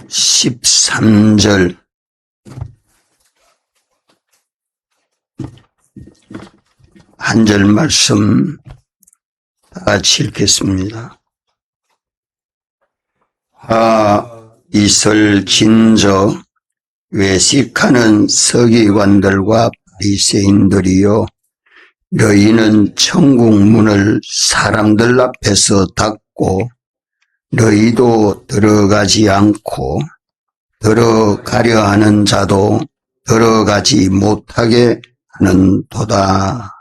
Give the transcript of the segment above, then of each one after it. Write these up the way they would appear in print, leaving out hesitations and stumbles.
13절 한 절 말씀 다 같이 읽겠습니다. 이슬 진저 외식하는 서기관들과 바리새인들이여, 너희는 천국 문을 사람들 앞에서 닫고 너희도 들어가지 않고 들어가려 하는 자도 들어가지 못하게 하는도다.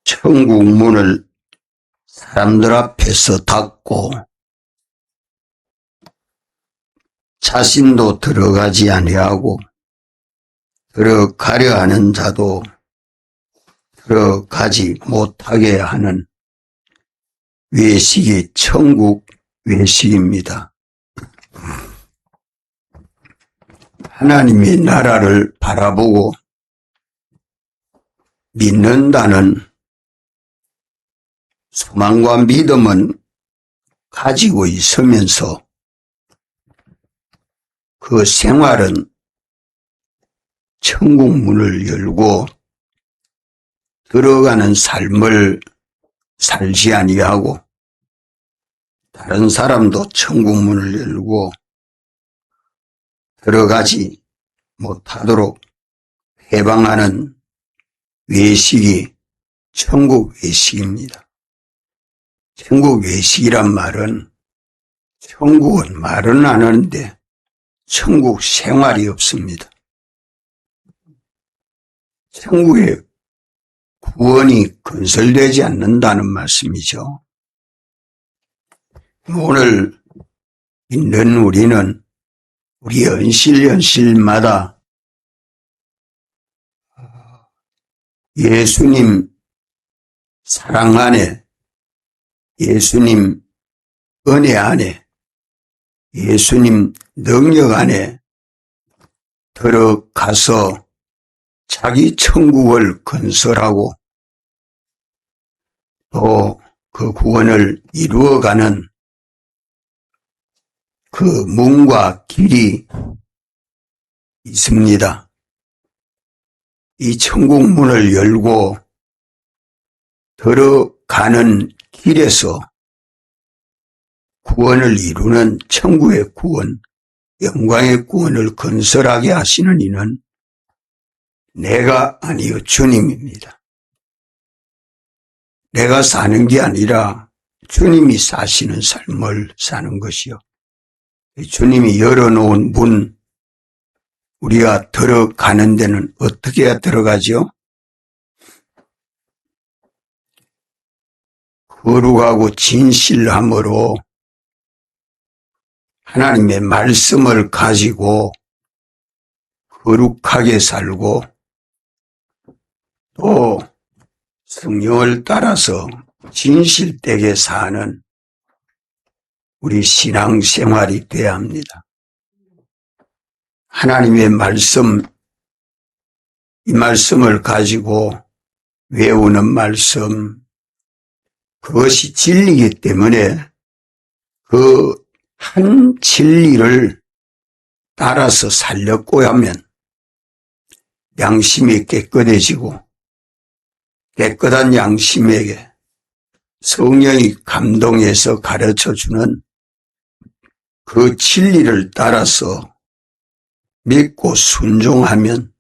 천국 문을 사람들 앞에서 닫고 자신도 들어가지 아니하고 들어가려 하는 자도 들어가지 못하게 하는 외식이 천국 외식입니다. 하나님의 나라를 바라보고 믿는다는 소망과 믿음은 가지고 있으면서 그 생활은 천국 문을 열고 들어가는 삶을 살지 아니하고 다른 사람도 천국 문을 열고 들어가지 못하도록 해방하는 외식이 천국 외식입니다. 천국 외식이란 말은 천국은 말은 안 하는데 천국 생활이 없습니다. 천국에 구원이 건설되지 않는다는 말씀이죠. 오늘 있는 우리는 우리 연실마다 예수님 사랑 안에, 예수님 은혜 안에, 예수님 능력 안에 들어가서 자기 천국을 건설하고 또 그 구원을 이루어가는 그 문과 길이 있습니다. 이 천국 문을 열고 들어가는 길에서 구원을 이루는 천국의 구원, 영광의 구원을 건설하게 하시는 이는 내가 아니요 주님입니다. 내가 사는 게 아니라 주님이 사시는 삶을 사는 것이요. 주님이 열어놓은 문, 우리가 들어가는 데는 어떻게 해야 들어가죠? 거룩하고 진실함으로 하나님의 말씀을 가지고 거룩하게 살고 또 성령을 따라서 진실되게 사는 우리 신앙생활이 되어야 합니다. 하나님의 말씀, 이 말씀을 가지고 외우는 말씀, 그것이 진리이기 때문에 그 한 진리를 따라서 살려고 하면 양심이 깨끗해지고 깨끗한 양심에게 성령이 감동해서 가르쳐주는 그 진리를 따라서 믿고 순종하면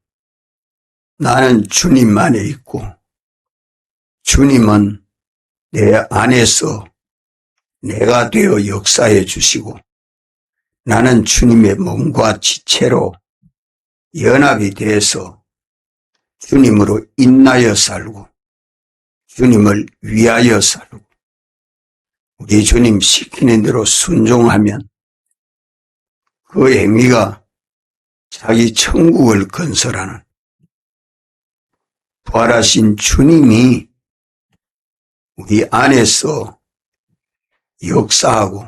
나는 주님 안에 있고 주님은 내 안에서 내가 되어 역사해 주시고 나는 주님의 몸과 지체로 연합이 돼서 주님으로 인하여 살고 주님을 위하여 살고 우리 주님 시키는 대로 순종하면 그 행위가 자기 천국을 건설하는 부활하신 주님이 우리 안에서 역사하고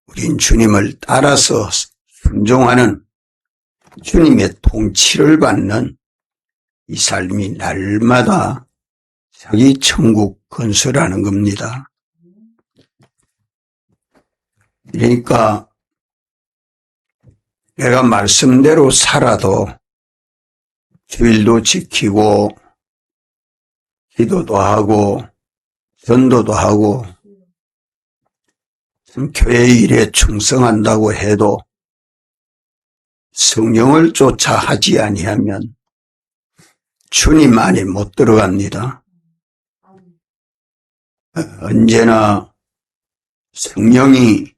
우린 주님을 따라서 순종하는 주님의 통치를 받는 이 삶이 날마다 자기 천국 건설하는 겁니다. 그러니까 내가 말씀대로 살아도 주일도 지키고 기도도 하고 전도도 하고 교회 일에 충성한다고 해도 성령을 쫓아 하지 아니하면 주님 안에 못 들어갑니다. 언제나 성령이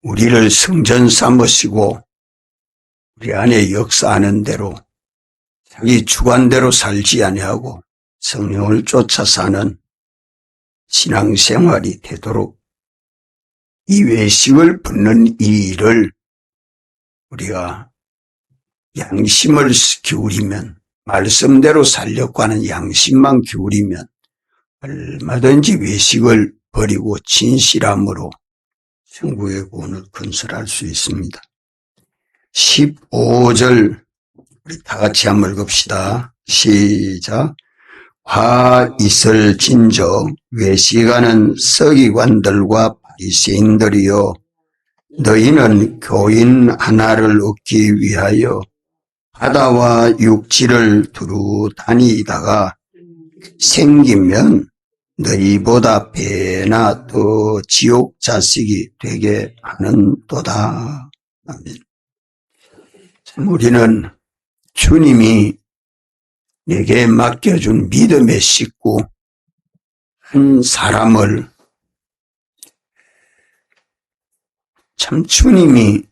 우리를 성전 삼으시고 우리 안에 역사하는 대로 자기 주관대로 살지 아니하고 성령을 쫓아 사는 신앙생활이 되도록 이 외식을 붙는 이 일을 우리가 양심을 기울이면, 말씀대로 살려고 하는 양심만 기울이면 얼마든지 외식을 버리고 진실함으로 천국의 구원을 건설할 수 있습니다. 15절 우리 다 같이 한번 읽읍시다. 시작. 화 있을 진저 외식하는 서기관들과 바리새인들이여, 너희는 교인 하나를 얻기 위하여 바다와 육지를 두루 다니다가 생기면 너희보다 배나 더 지옥 자식이 되게 하는도다. 아멘. 우리는 주님이 내게 맡겨준 믿음의 식구 한 사람을 참 주님이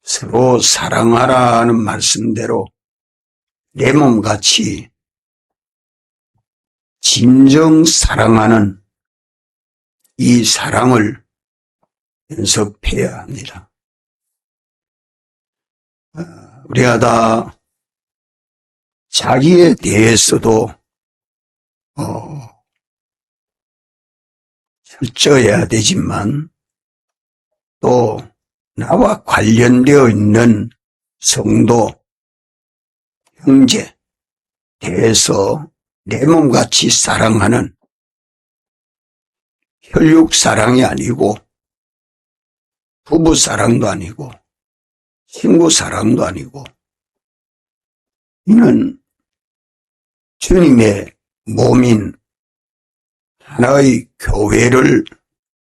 서로 사랑하라는 말씀대로 내 몸같이 진정 사랑하는 이 사랑을 연습해야 합니다. 우리가 다 자기에 대해서도 철저해야 되지만 또 나와 관련되어 있는 성도, 형제 대해서 내 몸같이 사랑하는 혈육 사랑이 아니고 부부 사랑도 아니고 친구 사랑도 아니고 이는 주님의 몸인 하나의 교회를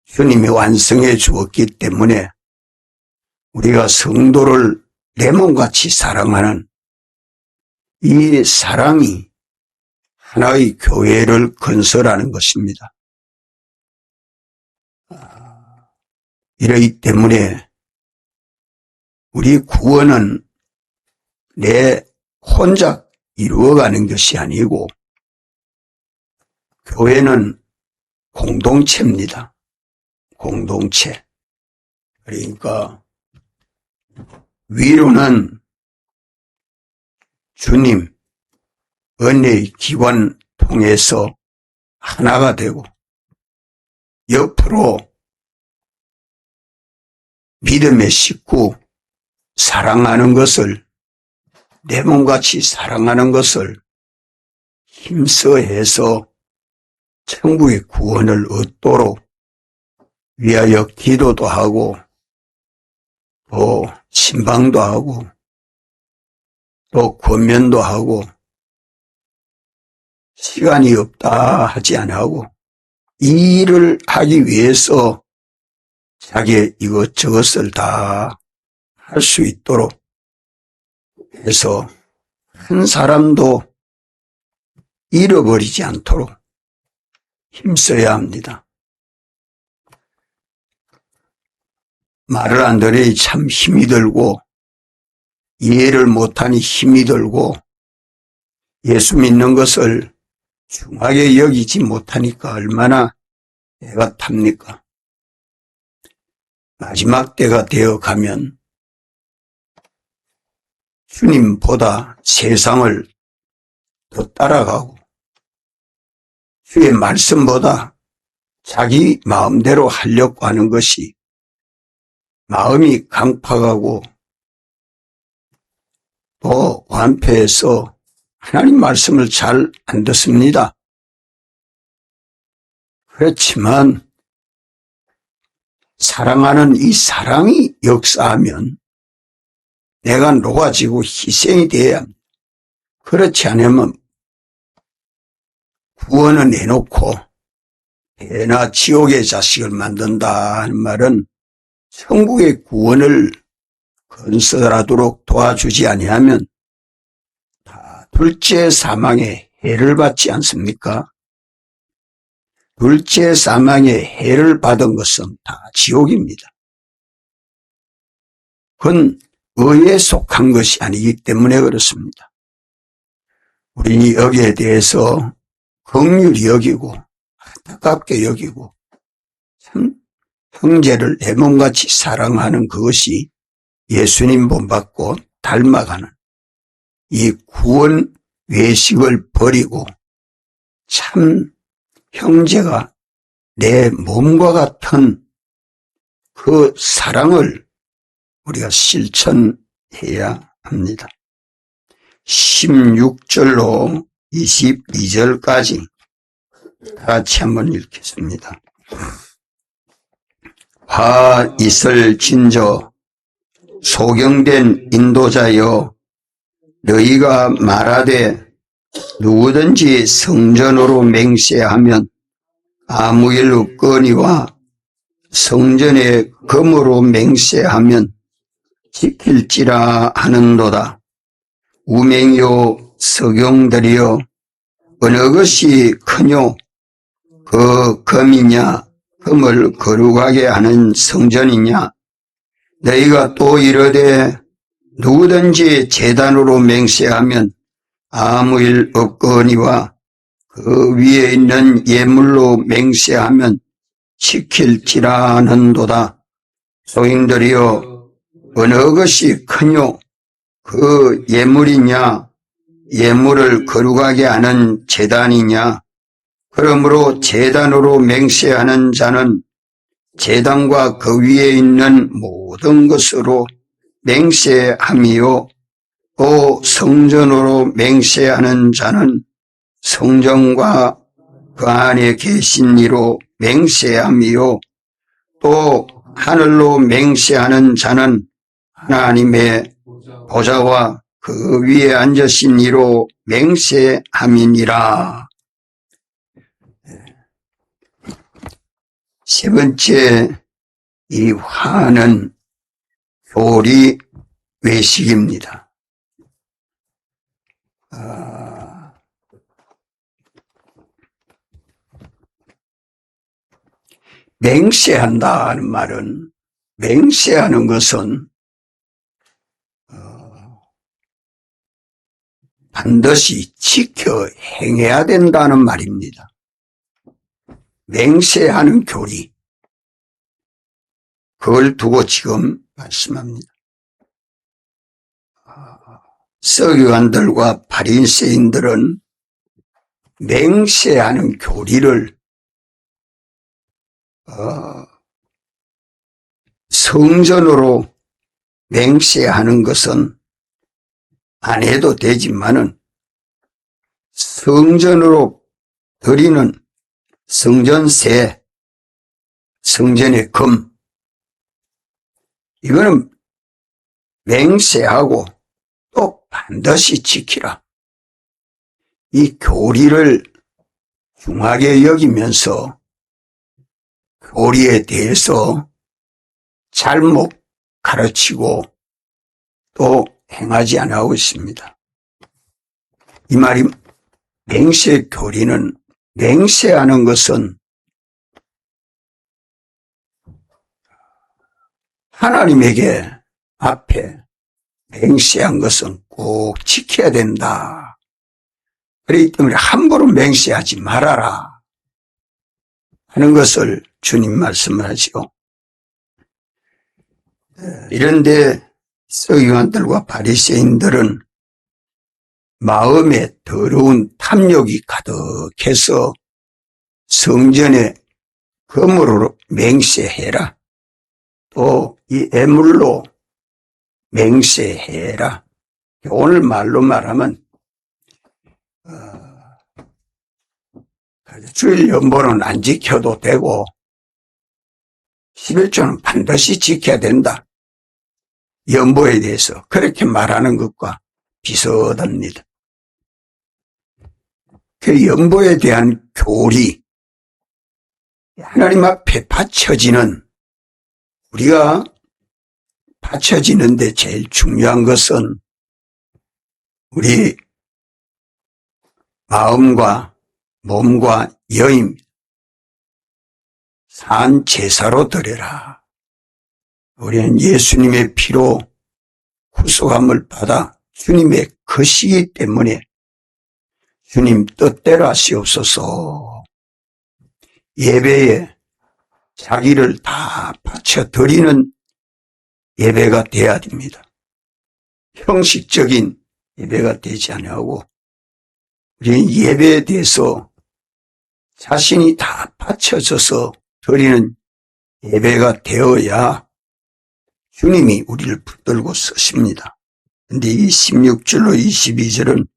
주님이 완성해 주었기 때문에 우리가 성도를 내 몸같이 사랑하는 이 사랑이 하나의 교회를 건설하는 것입니다. 이러기 때문에 우리 구원은 내 혼자 이루어가는 것이 아니고 교회는 공동체입니다. 공동체. 그러니까 위로는 주님 은혜의 기관 통해서 하나가 되고 옆으로 믿음의 식구 사랑하는 것을 내 몸같이 사랑하는 것을 힘써해서 천국의 구원을 얻도록 위하여 기도도 하고 또 신방도 하고 또 권면도 하고 시간이 없다 하지 않고 이 일을 하기 위해서 자기의 이것저것을 다 할 수 있도록 해서 한 사람도 잃어버리지 않도록 힘써야 합니다. 말을 안 들으니 참 힘이 들고 이해를 못하니 힘이 들고 예수 믿는 것을 중하게 여기지 못하니까 얼마나 애가 탑니까? 마지막 때가 되어 가면 주님보다 세상을 더 따라가고 주의 말씀보다 자기 마음대로 하려고 하는 것이 마음이 강팍하고 또 완패해서 하나님 말씀을 잘 안 듣습니다. 그렇지만 사랑하는 이 사랑이 역사하면 내가 녹아지고 희생이 되어야 합니다. 그렇지 않으면 구원은 해놓고 배나 지옥의 자식을 만든다 하는 말은 천국의 구원을 건설하도록 도와주지 아니하면 다 둘째 사망의 해를 받지 않습니까? 둘째 사망의 해를 받은 것은 다 지옥입니다. 그건 의에 속한 것이 아니기 때문에 그렇습니다. 우리는 여기에 대해서 긍휼히 여기고 안타깝게 여기고 참 형제를 내 몸같이 사랑하는 그것이 예수님 본받고 닮아가는 이 구원 외식을 버리고 참 형제가 내 몸과 같은 그 사랑을 우리가 실천해야 합니다. 16절로 22절까지 다 같이 한번 읽겠습니다. 화 이슬 진저 소경된 인도자여 너희가 말하되 누구든지 성전으로 맹세하면 아무 일 없거니와 성전에 금으로 맹세하면 지킬지라 하는도다. 우맹이요 서경들이여 어느 것이 크뇨 그 금이냐 금을 거룩하게 하는 성전이냐 너희가 또 이르되 누구든지 제단으로 맹세하면 아무 일 없거니와 그 위에 있는 예물로 맹세하면 지킬지라 하는도다. 소인들이여 어느 것이 크뇨 그 예물이냐 예물을 거룩하게 하는 제단이냐 그러므로 제단으로 맹세하는 자는 제단과 그 위에 있는 모든 것으로 맹세함이요 또 성전으로 맹세하는 자는 성전과 그 안에 계신 이로 맹세함이요 또 하늘로 맹세하는 자는 하나님의 보좌와 그 위에 앉으신 이로 맹세함이니라. 세 번째 이 화는 교리 외식입니다. 맹세한다는 말은 맹세하는 것은 반드시 지켜 행해야 된다는 말입니다. 맹세하는 교리 그걸 두고 지금 말씀합니다. 서기관들과 바리새인들은 맹세하는 교리를 성전으로 맹세하는 것은 안 해도 되지만은 성전으로 드리는 성전세, 성전의 금 이거는 맹세하고 또 반드시 지키라. 이 교리를 중하게 여기면서 교리에 대해서 잘못 가르치고 또 행하지 않고 있습니다. 이 말이 맹세 교리는 맹세하는 것은 하나님에게 앞에 맹세한 것은 꼭 지켜야 된다. 그렇기 때문에 함부로 맹세하지 말아라 하는 것을 주님 말씀을 하시고 이런데 서기관들과 바리새인들은 마음에 더러운 탐욕이 가득해서 성전에 금으로 맹세해라. 또 이 애물로 맹세해라. 오늘 말로 말하면 주일 연보는 안 지켜도 되고 11조는 반드시 지켜야 된다. 연보에 대해서 그렇게 말하는 것과 비슷합니다. 그 연보에 대한 교리, 하나님 앞에 바쳐지는, 우리가 바쳐지는데 제일 중요한 것은 우리 마음과 몸과 영입니다. 산 제사로 드려라. 우리는 예수님의 피로 구속함을 받아 주님의 것이기 때문에 주님 뜻대로 하시옵소서. 예배에 자기를 다 바쳐 드리는 예배가 돼야 됩니다. 형식적인 예배가 되지 아니하고 우리는 예배에 대해서 자신이 다 바쳐져서 드리는 예배가 되어야 주님이 우리를 붙들고 서십니다. 그런데 이 16절로 22절은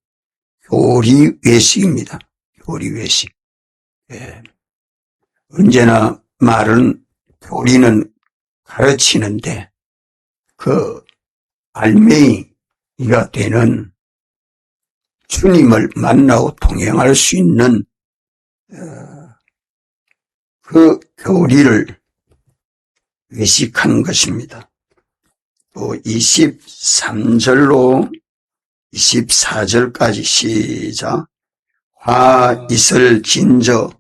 교리 외식입니다. 교리 외식. 예. 언제나 말은, 교리는 가르치는데 그 알맹이가 되는 주님을 만나고 동행할 수 있는 그 교리를 외식한 것입니다. 또 23절로 24절까지 시작. 화 있을 진저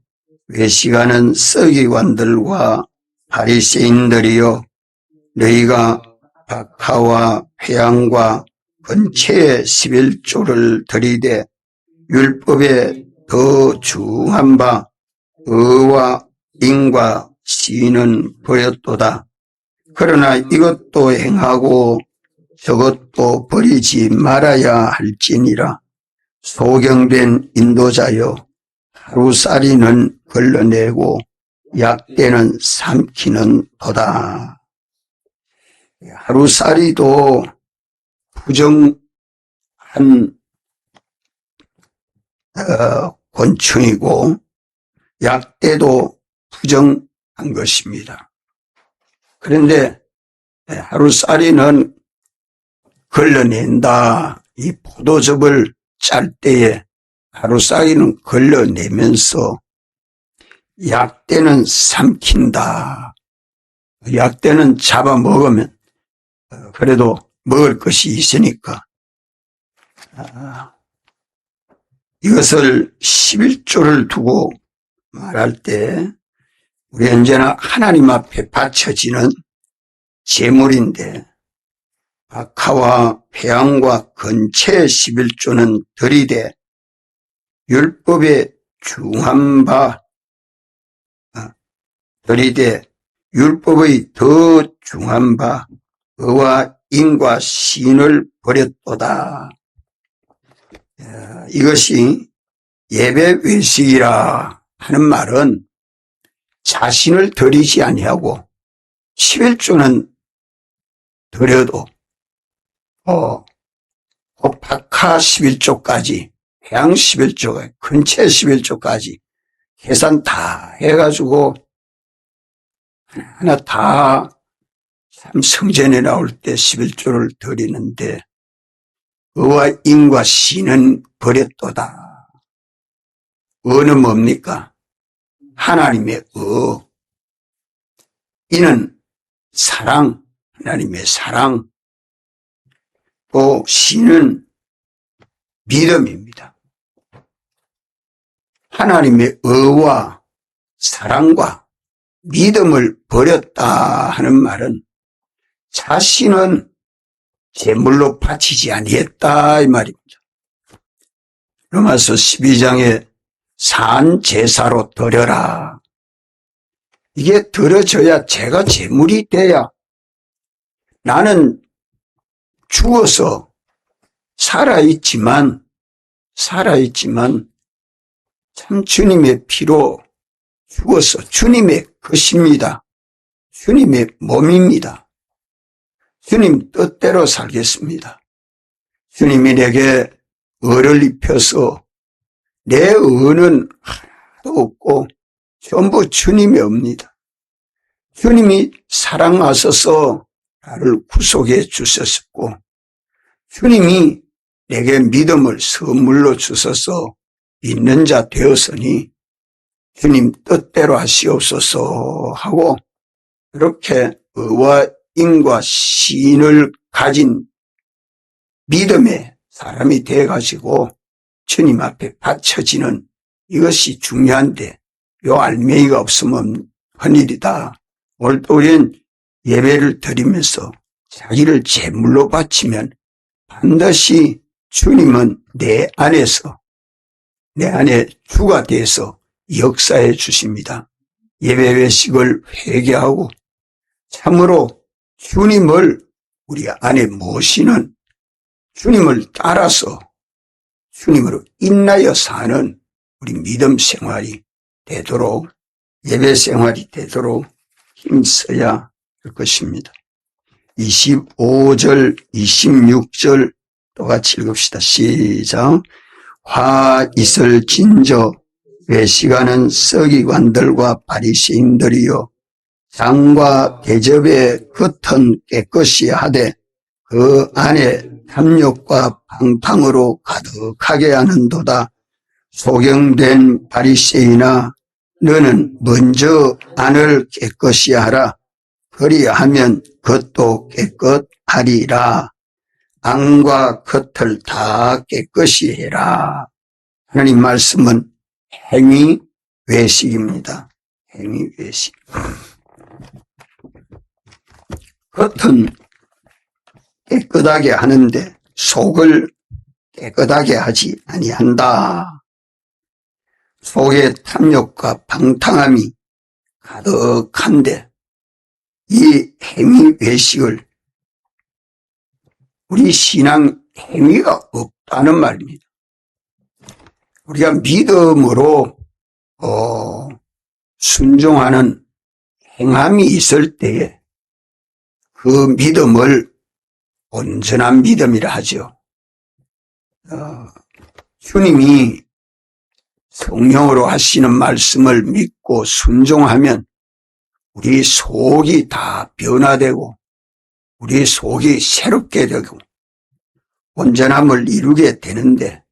외식하는 서기관들과 바리새인들이여, 너희가 박하와 회양과 번체의 11조를 들이되 율법에 더 중한 바 의와 인과 시인은 버렸도다. 그러나 이것도 행하고 저것도 버리지 말아야 할지니라. 소경된 인도자여, 하루살이는 걸러내고 약대는 삼키는 도다. 하루살이도 부정한 곤충이고 약대도 부정한 것입니다. 그런데 하루살이는 걸러낸다. 이 포도즙을 짤 때에 하루살이는 걸러내면서 약대는 삼킨다. 약대는 잡아먹으면 그래도 먹을 것이 있으니까 이것을 11조를 두고 말할 때 우리 언제나 하나님 앞에 바쳐지는 제물인데 박하와 회양과 건채의 11조는 들이되 율법에 중한 바 들이되 율법의 더 중한 바 의와 인과 신을 버렸도다. 이것이 예배 외식이라 하는 말은 자신을 드리지 아니하고 11조는 드려도 박하 11조까지 회양 11조까지 근채 11조까지 계산 다 해가지고 하나 다 참 성전에 나올 때 11조를 드리는데 의와 인과 신은 버렸도다. 의는 뭡니까? 하나님의 의. 이는 사랑, 하나님의 사랑. 또 신은 믿음입니다. 하나님의 의와 사랑과 믿음을 버렸다 하는 말은 자신은 제물로 바치지 아니했다 이 말입니다. 로마서 12장에 산 제사로 드려라. 이게 드려져야 제가 제물이 돼야 나는 죽어서 살아있지만 참 주님의 피로 죽어서 주님의 것입니다. 주님의 몸입니다. 주님 뜻대로 살겠습니다. 주님이 내게 의를 입혀서 내 의는 하나도 없고 전부 주님의 의입니다. 주님이 사랑하셔서 나를 구속해 주셨고, 주님이 내게 믿음을 선물로 주셔서 믿는 자 되었으니 주님 뜻대로 하시옵소서 하고, 그렇게 의와 인과 신을 가진 믿음의 사람이 되어가지고 주님 앞에 바쳐지는, 이것이 중요한데 요 알맹이가 없으면 헌일이다. 오늘 또 우리는 예배를 드리면서 자기를 제물로 바치면 반드시 주님은 내 안에서, 내 안에 주가 돼서 역사해 주십니다. 예배 외식을 회개하고 참으로 주님을 우리 안에 모시는, 주님을 따라서 주님으로 인하여 사는 우리 믿음 생활이 되도록, 예배 생활이 되도록 힘써야 할 것입니다. 25절, 26절 똑같이 읽읍시다. 시작. 화 있을 진저 외식하는 서기관들과 바리새인들이요, 장과 대접의 겉은 깨끗이 하되 그 안에 탐욕과 방탕으로 가득하게 하는도다. 소경된 바리새인아, 너는 먼저 안을 깨끗이 하라. 그리하면 겉도 깨끗하리라. 안과 겉을 다 깨끗이 해라. 하나님 말씀은 행위 외식입니다. 행위 외식. 겉은 깨끗하게 하는데 속을 깨끗하게 하지 아니한다. 속에 탐욕과 방탕함이 가득한데 이 행위 외식을, 우리 신앙 행위가 없다는 말입니다. 우리가 믿음으로 순종하는 행함이 있을 때에 그 믿음을 온전한 믿음이라 하죠. 주님이 성령으로 하시는 말씀을 믿고 순종하면 우리 속이 다 변화되고 우리 속이 새롭게 되고 온전함을 이루게 되는데,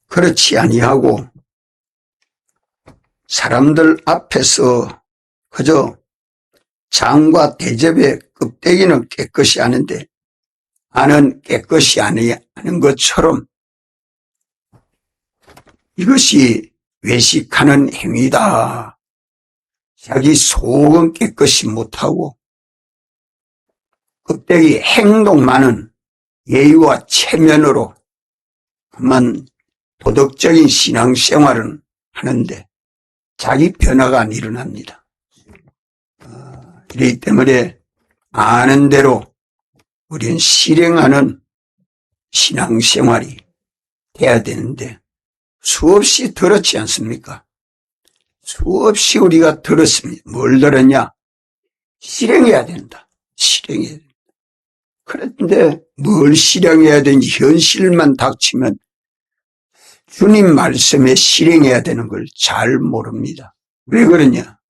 그렇지 아니하고 사람들 앞에서 그저 장과 대접의 껍데기는 깨끗이 하는데 안은 깨끗이 하는 것처럼, 이것이 외식하는 행위다. 자기 속은 깨끗이 못하고 껍데기 행동만은 예의와 체면으로 그만 도덕적인 신앙생활은 하는데 자기 변화가 안 일어납니다. 그렇기 때문에 아는 대로 우리는 실행하는 신앙생활이 돼야 되는데 수없이 들었지 않습니까? 수없이 우리가 들었습니다. 뭘 들었냐? 실행해야 된다. 실행해야 된다. 그런데 뭘 실행해야 되는지 현실만 닥치면 주님 말씀에 실행해야 되는 걸 잘 모릅니다. 왜 그러냐?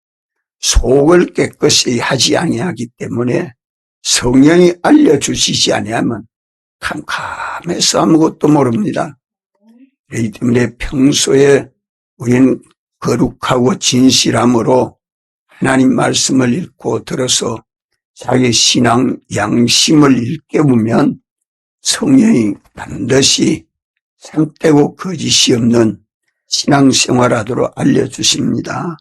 속을 깨끗이 하지 아니하기 때문에 성령이 알려주시지 아니하면 캄캄해서 아무것도 모릅니다. 그렇기 때문에 평소에 우리는 거룩하고 진실함으로 하나님 말씀을 읽고 들어서 자기 신앙 양심을 일깨우면 성령이 반드시 참되고 거짓이 없는 신앙생활하도록 알려주십니다.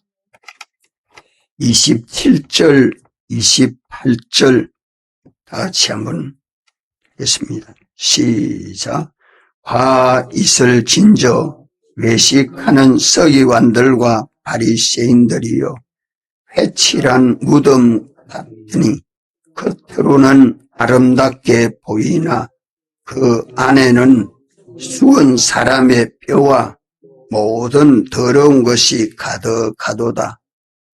27절, 28절 다 같이 한번 하겠습니다. 시작. 화 있을 진저 외식하는 서기관들과 바리새인들이요, 회칠한 무덤 같으니 겉으로는 아름답게 보이나 그 안에는 죽은 사람의 뼈와 모든 더러운 것이 가득하도다.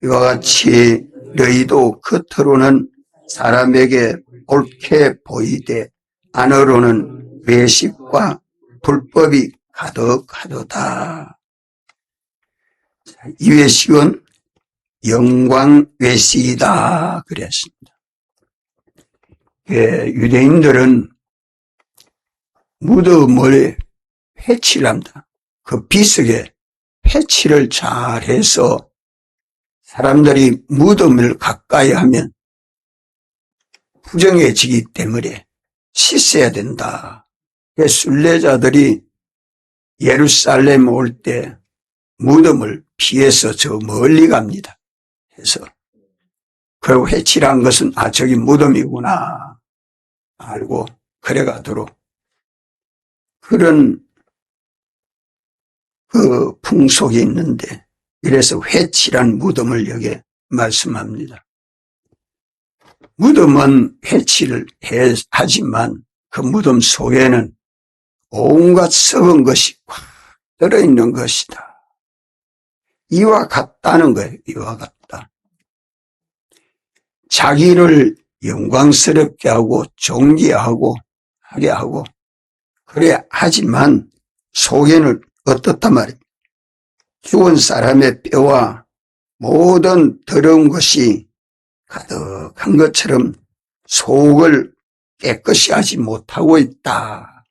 이와 같이 너희도 겉으로는 사람에게 옳게 보이되 안으로는 외식과 불법이 가득하도다. 이 외식은 영광외식이다 그랬습니다. 유대인들은 무덤을 회치를 합니다. 그 비석에 회치를 잘해서 사람들이 무덤을 가까이 하면 부정해지기 때문에 씻어야 된다. 순례자들이 예루살렘 올 때 무덤을 피해서 저 멀리 갑니다. 해서 그 회치란 것은 저기 무덤이구나 알고 그래가도록 그런 그 풍속이 있는데 이래서 회치란 무덤을 여기 말씀합니다. 무덤은 회치를 하지만 그 무덤 속에는 온갖 썩은 것이 꽉 들어있는 것이다. 이와 같다는 거예요. 이와 같다. 자기를 영광스럽게 하고 존귀하고 하게 하고 그래 하지만 속에는 어떻단 말이에요. 죽은 사람의 뼈와 모든 더러운 것이 가득한 것처럼 속을 깨끗이 하지 못하고 있다.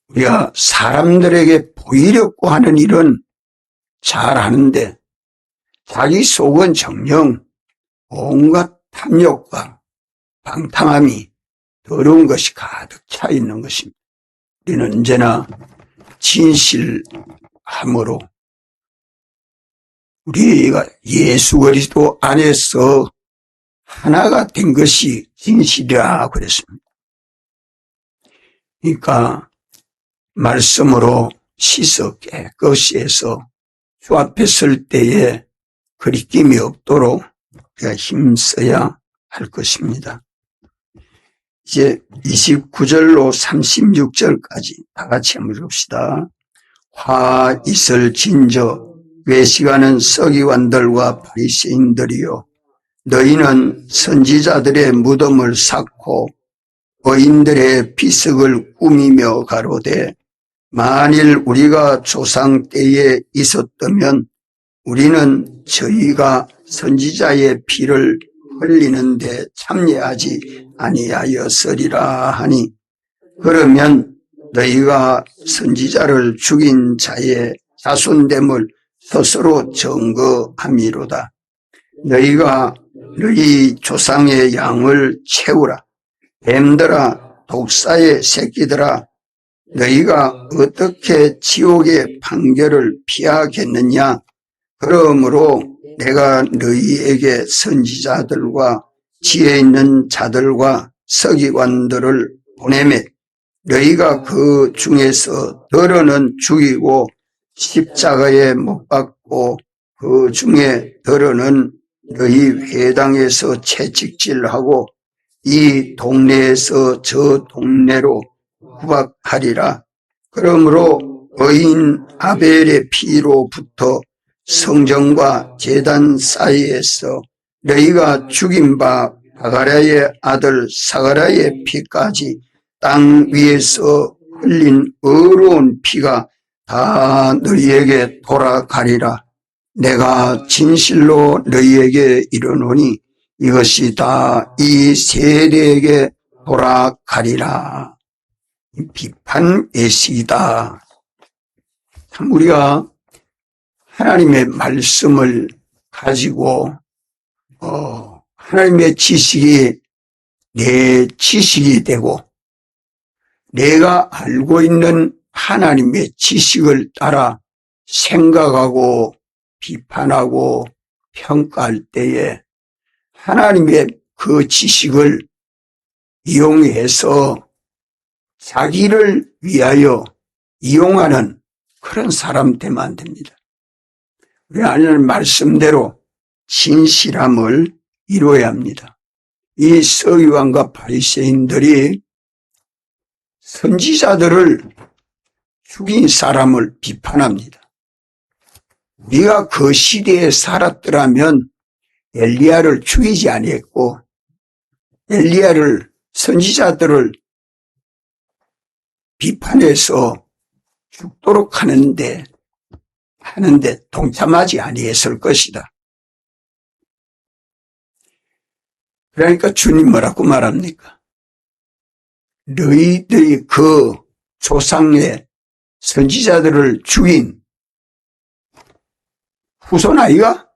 우리가 사람들에게 보이려고 하는 일은 잘하는데 자기 속은 정녕 온갖 탐욕과 방탕함이 더러운 것이 가득 차 있는 것입니다. 우리는 언제나 진실함으로 우리가 예수 그리스도 안에서 하나가 된 것이 진실이라 그랬습니다. 그러니까 말씀으로 씻어 깨끗이 해서 주 앞에 설 때에 거리낌이 없도록 우리가 힘써야 할 것입니다. 이제 29절로 36절까지 다 같이 한번 읽읍시다. 화 있을 진저 외식하는 서기관들과 바리새인들이요 너희는 선지자들의 무덤을 삭고 의인들의 비석을 꾸미며 가로되 만일 우리가 조상 때에 있었다면 우리는 저희가 선지자의 피를 흘리는데 참여하지 아니하였으리라 하니 그러면 너희가 선지자를 죽인 자의 자손됨을 스스로 증거함이로다. 너희가 너희 조상의 양을 채우라. 뱀들아 독사의 새끼들아 너희가 어떻게 지옥의 판결을 피하겠느냐. 그러므로 내가 너희에게 선지자들과 지혜 있는 자들과 서기관들을 보내매 너희가 그 중에서 더러는 죽이고 십자가에 못 박고 그 중에 더러는 너희 회당에서 채찍질하고 이 동네에서 저 동네로 구박하리라. 그러므로 의인 아벨의 피로부터 성전과 제단 사이에서 너희가 죽인 바 바가랴의 아들 사가랴의 피까지 땅 위에서 흘린 어려운 피가 다 너희에게 돌아가리라. 내가 진실로 너희에게 이르노니 이것이 다 이 세대에게 돌아가리라. 비판 예시이다. 참 우리가 하나님의 말씀을 가지고 하나님의 지식이 내 지식이 되고 내가 알고 있는 하나님의 지식을 따라 생각하고 비판하고 평가할 때에 하나님의 그 지식을 이용해서 자기를 위하여 이용하는 그런 사람 되면 안 됩니다. 우리 하나님 말씀대로 진실함을 이루어야 합니다. 이 서기관과 바리새인들이 선지자들을 죽인 사람을 비판합니다. 우리가 그 시대에 살았더라면 엘리야를 죽이지 아니했고 엘리야를 선지자들을 비판해서 죽도록 하는데 하는데 동참하지 아니했을 것이다. 그러니까 주님 뭐라고 말합니까? 너희들이 그 조상의 선지자들을 죽인 후손 아이가?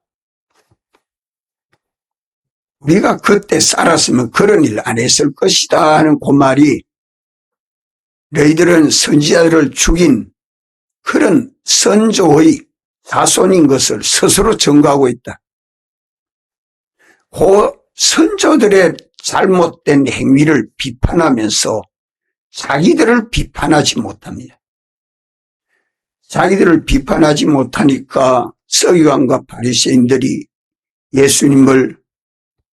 우리가 그때 살았으면 그런 일 안 했을 것이다 하는 그 말이 너희들은 선지자들을 죽인 그런 선조의 자손인 것을 스스로 증거하고 있다. 그 선조들의 잘못된 행위를 비판하면서 자기들을 비판하지 못합니다. 자기들을 비판하지 못하니까 서기관과 바리새인들이 예수님을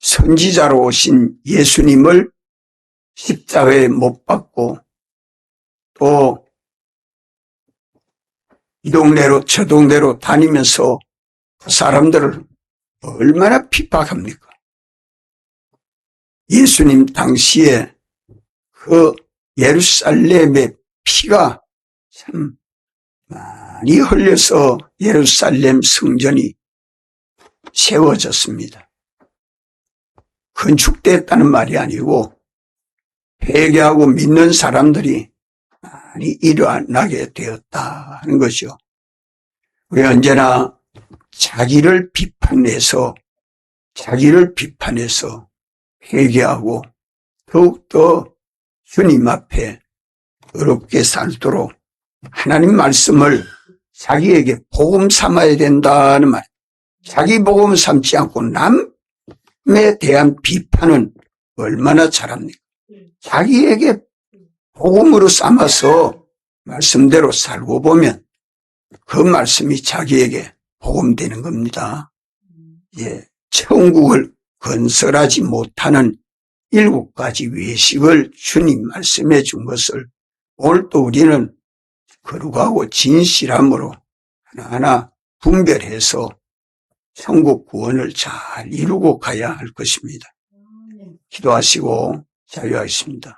선지자로 오신 예수님을 십자가에 못 박고 또 이 동네로 저 동네로 다니면서 그 사람들을 얼마나 핍박합니까? 예수님 당시에 그 예루살렘의 피가 참 많이 흘려서 예루살렘 성전이 세워졌습니다. 건축됐다는 말이 아니고 회개하고 믿는 사람들이 많이 일어나게 되었다 하는 것이요. 우리 언제나 자기를 비판해서 회개하고 더욱더 주님 앞에 어렵게 살도록 하나님 말씀을 자기에게 복음 삼아야 된다는 말. 자기 복음 삼지 않고 남에 대한 비판은 얼마나 잘합니까? 자기에게 복음으로 삼아서 말씀대로 살고 보면 그 말씀이 자기에게 복음되는 겁니다. 예, 천국을 건설하지 못하는 7가지 외식을 주님 말씀해 준 것을 오늘 또 우리는 거룩하고 진실함으로 하나하나 분별해서 천국 구원을 잘 이루고 가야 할 것입니다. 기도하시고 자유하겠습니다.